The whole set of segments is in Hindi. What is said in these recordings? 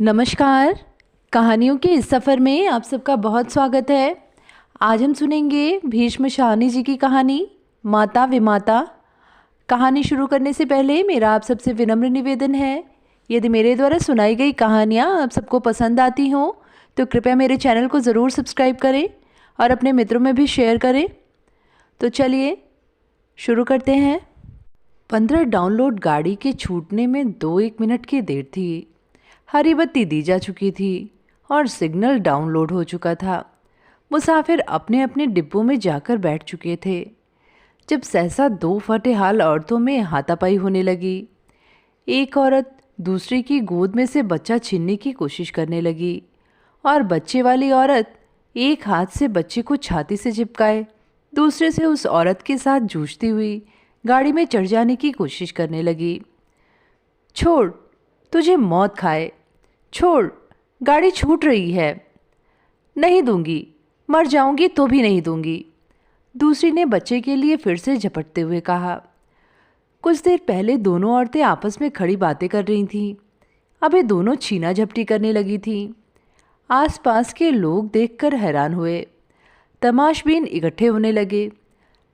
नमस्कार। कहानियों के इस सफ़र में आप सबका बहुत स्वागत है। आज हम सुनेंगे भीष्म शाहनी जी की कहानी माता विमाता। कहानी शुरू करने से पहले मेरा आप सबसे विनम्र निवेदन है, यदि मेरे द्वारा सुनाई गई कहानियाँ आप सबको पसंद आती हों तो कृपया मेरे चैनल को ज़रूर सब्सक्राइब करें और अपने मित्रों में भी शेयर करें। तो चलिए शुरू करते हैं। 15 डाउनलोड गाड़ी के छूटने में 2-1 मिनट की देर थी। हरी बत्ती दी जा चुकी थी और सिग्नल डाउनलोड हो चुका था। मुसाफिर अपने अपने डिब्बों में जाकर बैठ चुके थे जब सहसा 2 फटे हाल औरतों में हाथापाई होने लगी। एक औरत दूसरी की गोद में से बच्चा छीनने की कोशिश करने लगी और बच्चे वाली औरत एक हाथ से बच्चे को छाती से चिपकाए दूसरे से उस औरत के साथ जूझती हुई गाड़ी में चढ़ जाने की कोशिश करने लगी। छोड़, तुझे मौत खाए, छोड़, गाड़ी छूट रही है। नहीं दूंगी, मर जाऊंगी तो भी नहीं दूंगी, दूसरी ने बच्चे के लिए फिर से झपटते हुए कहा। कुछ देर पहले दोनों औरतें आपस में खड़ी बातें कर रही थीं, अब ये दोनों छीना झपटी करने लगी थीं। आसपास के लोग देखकर हैरान हुए। तमाशबीन इकट्ठे होने लगे।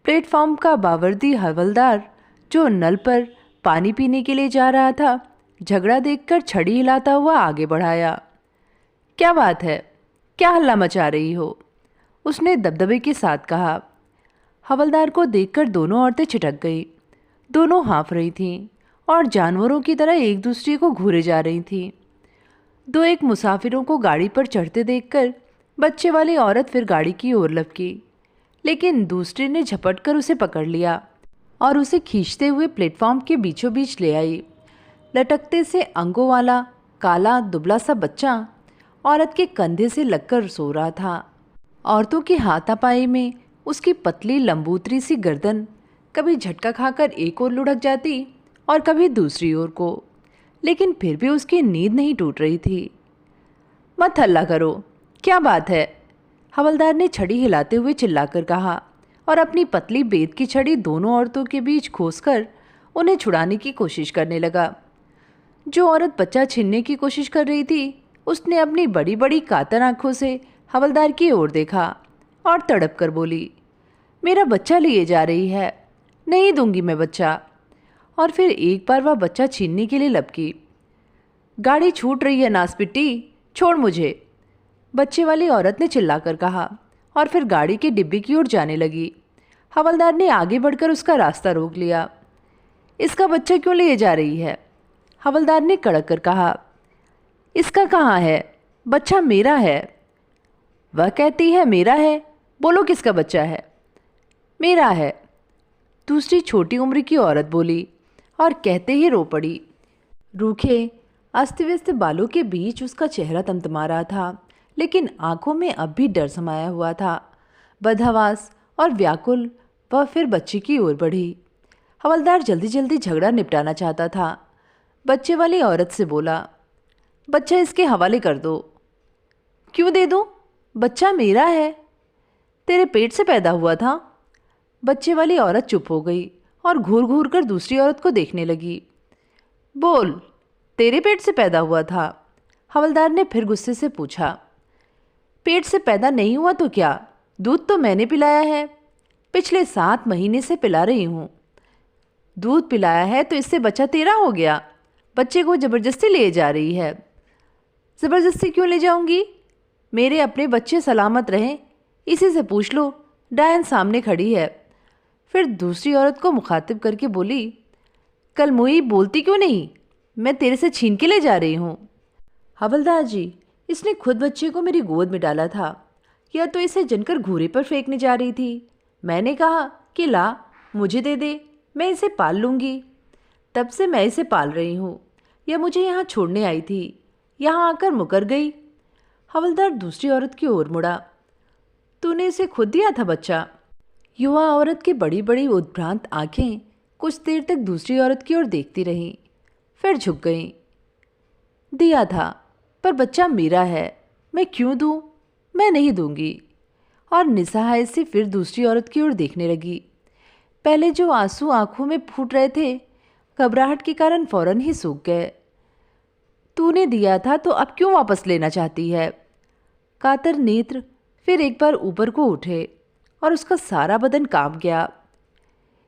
प्लेटफॉर्म का बावर्दी हवलदार जो नल पर पानी पीने के लिए जा रहा था, झगड़ा देखकर छड़ी हिलाता हुआ आगे बढ़ाया। क्या बात है, क्या हल्ला मचा रही हो, उसने दबदबे के साथ कहा। हवलदार को देखकर दोनों औरतें छिटक गईं। दोनों हाँफ रही थीं और जानवरों की तरह एक दूसरे को घूरे जा रही थीं। 2-1 मुसाफिरों को गाड़ी पर चढ़ते देखकर बच्चे वाली औरत फिर गाड़ी की ओर लपकी, लेकिन दूसरे ने झपट कर उसे पकड़ लिया और उसे खींचते हुए प्लेटफॉर्म के बीचों बीच ले आई। लटकते से अंगों वाला काला दुबला सा बच्चा औरत के कंधे से लगकर सो रहा था। औरतों की हाथापाई में उसकी पतली लंबूतरी सी गर्दन कभी झटका खाकर एक ओर लुढ़क जाती और कभी दूसरी ओर को, लेकिन फिर भी उसकी नींद नहीं टूट रही थी। मत हल्ला करो, क्या बात है, हवलदार ने छड़ी हिलाते हुए चिल्लाकर कहा और अपनी पतली बेत की छड़ी दोनों औरतों के बीच खोसकर उन्हें छुड़ाने की कोशिश करने लगा। जो औरत बच्चा छीनने की कोशिश कर रही थी, उसने अपनी बड़ी बड़ी कातर आंखों से हवलदार की ओर देखा और तड़प कर बोली, मेरा बच्चा लिए जा रही है, नहीं दूंगी मैं बच्चा। और फिर एक बार वह बच्चा छीनने के लिए लपकी। गाड़ी छूट रही है नासपिट्टी, छोड़ मुझे, बच्चे वाली औरत ने चिल्लाकर कहा और फिर गाड़ी के डिब्बे की ओर जाने लगी। हवलदार ने आगे बढ़कर उसका रास्ता रोक लिया। इसका बच्चा क्यों लिए जा रही है, हवलदार ने कड़क कर कहा। इसका कहाँ है, बच्चा मेरा है। वह कहती है मेरा है, बोलो किसका बच्चा है। मेरा है, दूसरी छोटी उम्र की औरत बोली और कहते ही रो पड़ी। रूखे अस्त व्यस्त बालों के बीच उसका चेहरा तमतमा रहा था, लेकिन आंखों में अब भी डर समाया हुआ था। बदहवास और व्याकुल वह फिर बच्चे की ओर बढ़ी। हवलदार जल्दी जल्दी झगड़ा निपटाना चाहता था। बच्चे वाली औरत से बोला, बच्चा इसके हवाले कर दो। क्यों दे दूं, बच्चा मेरा है, तेरे पेट से पैदा हुआ था। बच्चे वाली औरत चुप हो गई और घूर घूर कर दूसरी औरत को देखने लगी। बोल, तेरे पेट से पैदा हुआ था, हवलदार ने फिर गुस्से से पूछा। पेट से पैदा नहीं हुआ तो क्या, दूध तो मैंने पिलाया है, पिछले 7 महीने से पिला रही हूँ। दूध पिलाया है तो इससे बच्चा तेरा हो गया, बच्चे को ज़बरदस्ती ले जा रही है। ज़बरदस्ती क्यों ले जाऊंगी, मेरे अपने बच्चे सलामत रहें, इसी से पूछ लो, डायन सामने खड़ी है। फिर दूसरी औरत को मुखातिब करके बोली, कल मुई बोलती क्यों नहीं, मैं तेरे से छीन के ले जा रही हूँ। हवलदार जी, इसने खुद बच्चे को मेरी गोद में डाला था, या तो इसे जनकर घूरे पर फेंकने जा रही थी। मैंने कहा कि ला मुझे दे दे, मैं इसे पाल लूँगी। तब से मैं इसे पाल रही हूँ, यह मुझे यहाँ छोड़ने आई थी, यहाँ आकर मुकर गई। हवलदार दूसरी औरत की ओर मुड़ा। तूने इसे खुद दिया था बच्चा। युवा औरत की बड़ी बड़ी उद्भ्रांत आंखें कुछ देर तक दूसरी औरत की ओर देखती रहीं, फिर झुक गईं। दिया था, पर बच्चा मेरा है, मैं क्यों दूं, मैं नहीं दूंगी। और निसहाय से फिर दूसरी औरत की ओर देखने लगी। पहले जो आंसू आंखों में फूट रहे थे, घबराहट के कारण फौरन ही सूख गए। तूने दिया था तो अब क्यों वापस लेना चाहती है? कातर नेत्र फिर एक बार ऊपर को उठे और उसका सारा बदन कांप गया।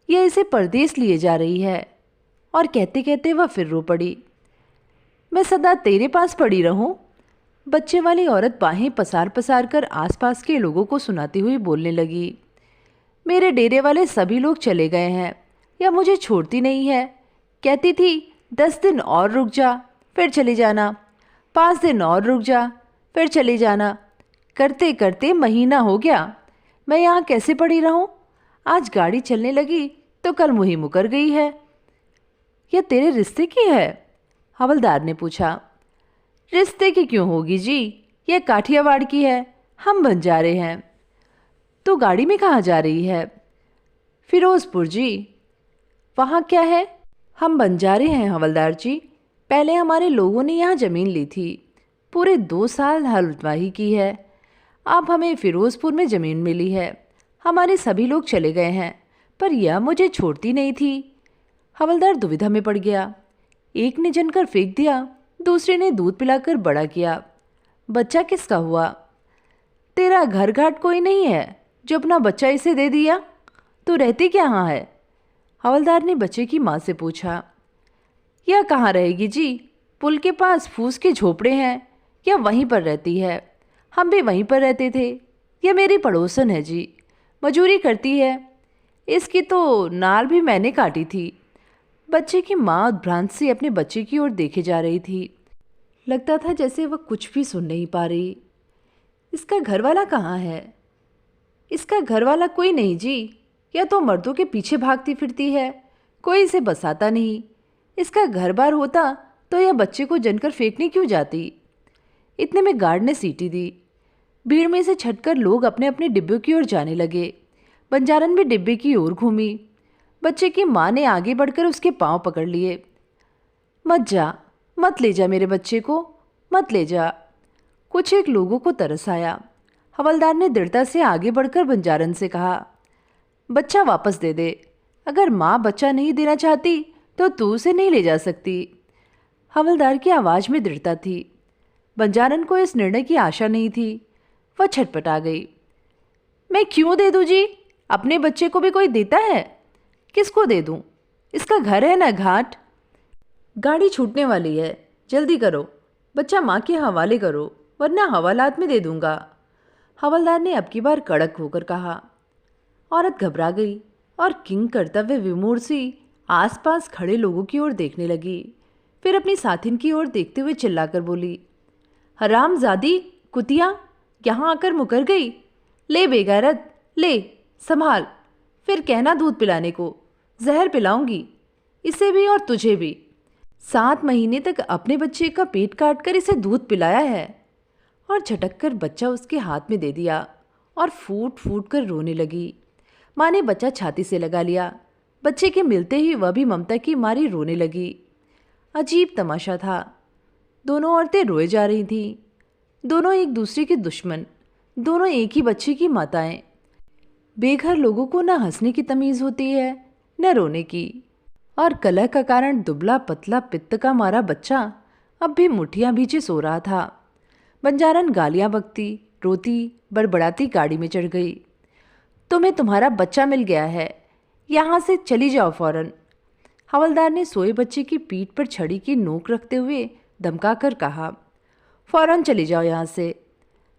यह इसे परदेश लिए जा रही है। और कहते कहते वह फिर रो पड़ी। मैं सदा तेरे पास पड़ी रहूं? बच्चे वाली औरत बाहें पसार पसार कर आसपास के लोगों को सुनाती हुई बोलने लगी। मेरे डेरे वाले सभी लोग चले गए हैं या मुझे छोड़ती नहीं है। कहती थी 10 दिन और रुक जा फिर चली जाना, 5 दिन और रुक जा फिर चली जाना। करते करते महीना हो गया। मैं यहाँ कैसे पड़ी रहूं? आज गाड़ी चलने लगी तो कल मुही मुकर गई है। यह तेरे रिश्ते की है? हवलदार ने पूछा। रिश्ते की क्यों होगी जी, यह काठियावाड़ की है। हम बंजारे हैं। तो गाड़ी में कहाँ जा रही है? फिरोजपुर जी। वहाँ क्या है? हम बंजारे हैं हवलदार जी। पहले हमारे लोगों ने यहाँ ज़मीन ली थी, पूरे 2 साल हलवाही की है। अब हमें फिरोजपुर में ज़मीन मिली है। हमारे सभी लोग चले गए हैं, पर यह मुझे छोड़ती नहीं थी। हवलदार दुविधा में पड़ गया। एक ने जनकर फेंक दिया, दूसरे ने दूध पिलाकर बड़ा किया। बच्चा किसका हुआ? तेरा घर घाट कोई नहीं है जो अपना बच्चा इसे दे दिया? तू रहती कहाँ है? हवलदार ने बच्चे की माँ से पूछा। यह कहाँ रहेगी जी? पुल के पास फूस के झोपड़े हैं, यह वहीं पर रहती है। हम भी वहीं पर रहते थे। यह मेरी पड़ोसन है जी, मजूरी करती है। इसकी तो नाल भी मैंने काटी थी। बच्चे की माँ उद्भ्रांत से अपने बच्चे की ओर देखे जा रही थी। लगता था जैसे वह कुछ भी सुन नहीं पा रही। इसका घरवाला कहाँ है? इसका घरवाला कोई नहीं जी, या तो मर्दों के पीछे भागती फिरती है, कोई इसे बसाता नहीं। इसका घर बार होता तो यह बच्चे को जनकर फेंकने क्यों जाती? इतने में गार्ड ने सीटी दी। भीड़ में से छटकर लोग अपने अपने डिब्बों की ओर जाने लगे। बंजारन भी डिब्बे की ओर घूमी। बच्चे की माँ ने आगे बढ़कर उसके पांव पकड़ लिए। मत जा, मत ले जा मेरे बच्चे को, मत ले जा। कुछ एक लोगों को तरस आया। हवलदार ने दृढ़ता से आगे बढ़कर बंजारन से कहा, बच्चा वापस दे दे। अगर माँ बच्चा नहीं देना चाहती तो तू उसे नहीं ले जा सकती। हवलदार की आवाज़ में दृढ़ता थी। बंजारन को इस निर्णय की आशा नहीं थी। वह छटपटा गई। मैं क्यों दे दूँ जी? अपने बच्चे को भी कोई देता है? किसको दे दूँ? इसका घर है ना घाट। गाड़ी छूटने वाली है, जल्दी करो। बच्चा माँ के हवाले करो, वरना हवालात में दे दूंगा। हवलदार ने अब की बार कड़क होकर कहा। औरत घबरा गई और किंग कर्तव्य विमूढ़ सी आसपास खड़े लोगों की ओर देखने लगी। फिर अपनी साथिन की ओर देखते हुए चिल्लाकर बोली, हरामजादी कुतिया, यहाँ आकर मुकर गई। ले बेगैरत, ले संभाल। फिर कहना दूध पिलाने को, जहर पिलाऊंगी इसे भी और तुझे भी। 7 महीने तक अपने बच्चे का पेट काट कर इसे दूध पिलाया है। और झटक कर बच्चा उसके हाथ में दे दिया और फूट फूट कर रोने लगी। माँ ने बच्चा छाती से लगा लिया। बच्चे के मिलते ही वह भी ममता की मारी रोने लगी। अजीब तमाशा था। दोनों औरतें रोए जा रही थीं। दोनों एक दूसरे के दुश्मन, दोनों एक ही बच्चे की माताएं। बेघर लोगों को न हंसने की तमीज़ होती है न रोने की। और कलह का कारण दुबला पतला पित्त का मारा बच्चा अब भी मुठियां भींचे सो रहा था। बंजारन गालियां बकती, रोती, बड़बड़ाती गाड़ी में चढ़ गई। तुम्हें तुम्हारा बच्चा मिल गया है, यहाँ से चली जाओ फौरन। हवलदार ने सोए बच्चे की पीठ पर छड़ी की नोक रखते हुए धमका कर कहा, फौरन चली जाओ यहाँ से।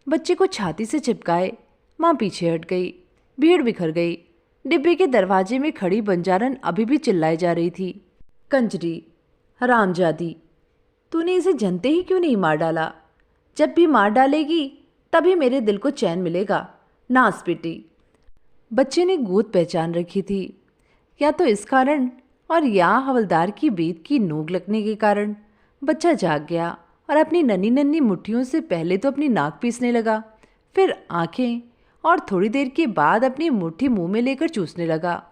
बच्चे को छाती से चिपकाए माँ पीछे हट गई। भीड़ बिखर गई। डिब्बे के दरवाजे में खड़ी बंजारन अभी भी चिल्लाए जा रही थी, कंजरी, हरामजादी, तूने इसे जनते ही क्यों नहीं मार डाला? जब भी मार डालेगी तभी मेरे दिल को चैन मिलेगा, नास बेटी। बच्चे ने गोद पहचान रखी थी, या तो इस कारण और या हवलदार की बेत की नोक लगने के कारण। बच्चा जाग गया और अपनी नन्ही नन्ही मुट्ठियों से पहले तो अपनी नाक पीसने लगा, फिर आंखें, और थोड़ी देर के बाद अपनी मुट्ठी मुंह में लेकर चूसने लगा।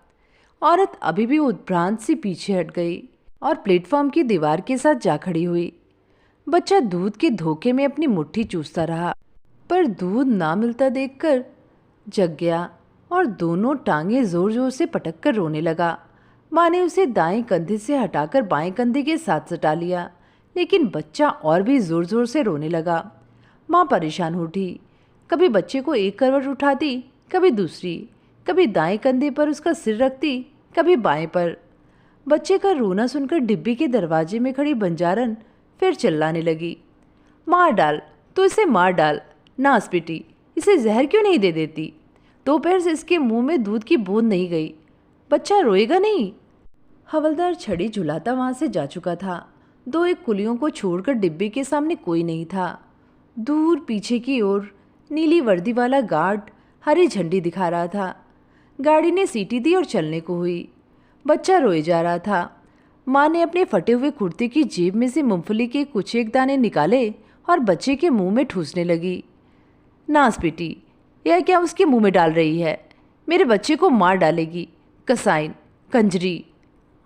औरत अभी भी उद्भ्रांत सी पीछे हट गई और प्लेटफॉर्म की दीवार के साथ जा खड़ी हुई। बच्चा दूध के धोखे में अपनी मुट्ठी चूसता रहा, पर दूध ना मिलता देखकर जग गया और दोनों टांगें जोर जोर से पटक कर रोने लगा। माँ ने उसे दाएं कंधे से हटाकर बाएं कंधे के साथ सटा लिया। लेकिन बच्चा और भी ज़ोर ज़ोर से रोने लगा। माँ परेशान उठी, कभी बच्चे को एक करवट उठाती, कभी दूसरी, कभी दाएं कंधे पर उसका सिर रखती, कभी बाएं पर। बच्चे का रोना सुनकर डिब्बी के दरवाजे में खड़ी बंजारन फिर चिल्लाने लगी, मार डाल, तो इसे मार डाल, नास बेटी, इसे जहर क्यों नहीं दे देती? दोपहर से इसके मुंह में दूध की बूंद नहीं गई, बच्चा रोएगा नहीं। हवलदार छड़ी झुलाता वहां से जा चुका था। दो एक कुलियों को छोड़कर डिब्बे के सामने कोई नहीं था। दूर पीछे की ओर नीली वर्दी वाला गार्ड हरी झंडी दिखा रहा था। गाड़ी ने सीटी दी और चलने को हुई। बच्चा रोए जा रहा था। माँ ने अपने फटे हुए कुर्ते की जेब में से मूंगफली के कुछ एक दाने निकाले और बच्चे के मुंह में ठूसने लगी। नास बेटी, यह क्या उसके मुंह में डाल रही है? मेरे बच्चे को मार डालेगी, कसाइन, कंजरी।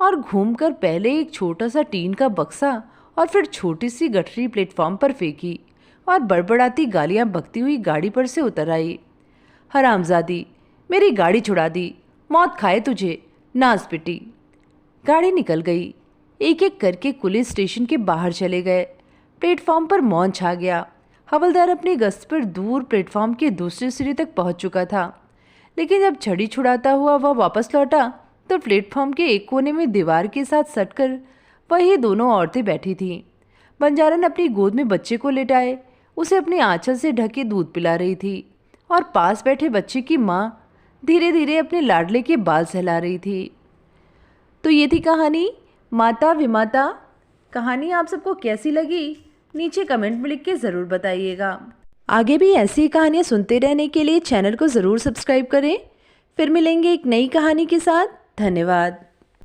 और घूमकर पहले एक छोटा सा टीन का बक्सा और फिर छोटी सी गठरी प्लेटफॉर्म पर फेंकी और बड़बड़ाती गालियां बकती हुई गाड़ी पर से उतर आई। हरामजादी, मेरी गाड़ी छुड़ा दी, मौत खाए तुझे, नास बेटी। गाड़ी निकल गई। एक एक करके पुलिस स्टेशन के बाहर चले गए। प्लेटफॉर्म पर मौन छा गया। हवलदार अपनी गश्त पर दूर प्लेटफॉर्म के दूसरे सिरे तक पहुंच चुका था, लेकिन जब छड़ी छुड़ाता हुआ वह वापस लौटा तो प्लेटफॉर्म के एक कोने में दीवार के साथ सटकर वही दोनों औरतें बैठी थीं। बंजारन अपनी गोद में बच्चे को लेटाए उसे अपनी आंचल से ढके दूध पिला रही थी और पास बैठे बच्चे की माँ धीरे धीरे अपने लाडले के बाल सहला रही थी। तो ये थी कहानी माता विमाता। कहानी आप सबको कैसी लगी नीचे कमेंट में लिख के ज़रूर बताइएगा। आगे भी ऐसी कहानियाँ सुनते रहने के लिए चैनल को ज़रूर सब्सक्राइब करें। फिर मिलेंगे एक नई कहानी के साथ। धन्यवाद।